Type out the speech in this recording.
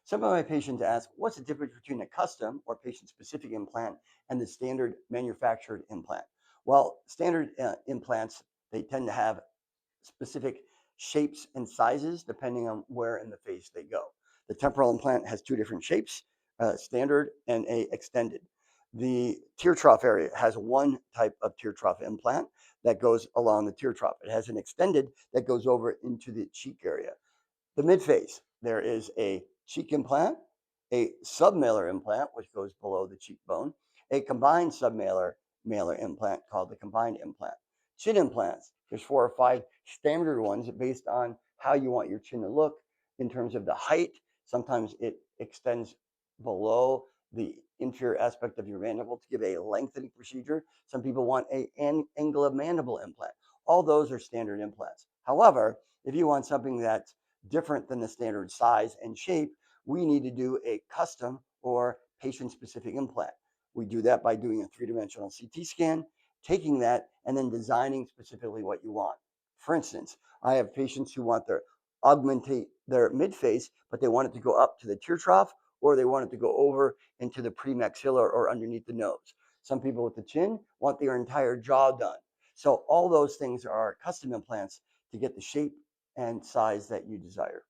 Some of my patients ask, what's the difference between a custom or patient-specific implant and the standard manufactured implant? Well, standard implants, they tend to have specific shapes and sizes depending on where in the face they go. The temporal implant has two different shapes, standard and a extended. The tear trough area has one type of tear trough implant that goes along the tear trough. It has an extended that goes over into the cheek area. The midface, there is a cheek implant, a submalar implant, which goes below the cheekbone, a combined submalar malar implant called the combined implant. Chin implants, there's 4 or 5 standard ones based on how you want your chin to look in terms of the height. Sometimes it extends below the inferior aspect of your mandible to give a lengthening procedure. Some people want an angle of mandible implant. All those are standard implants. However, if you want something that's different than the standard size and shape, we need to do a custom or patient-specific implant. We do that by doing a three-dimensional CT scan, taking that, and then designing specifically what you want. For instance, I have patients who want their augmentate their midface, but they want it to go up to the tear trough, or they want it to go over into the premaxillar or underneath the nose. Some people with the chin want their entire jaw done. So all those things are custom implants to get the shape and size that you desire.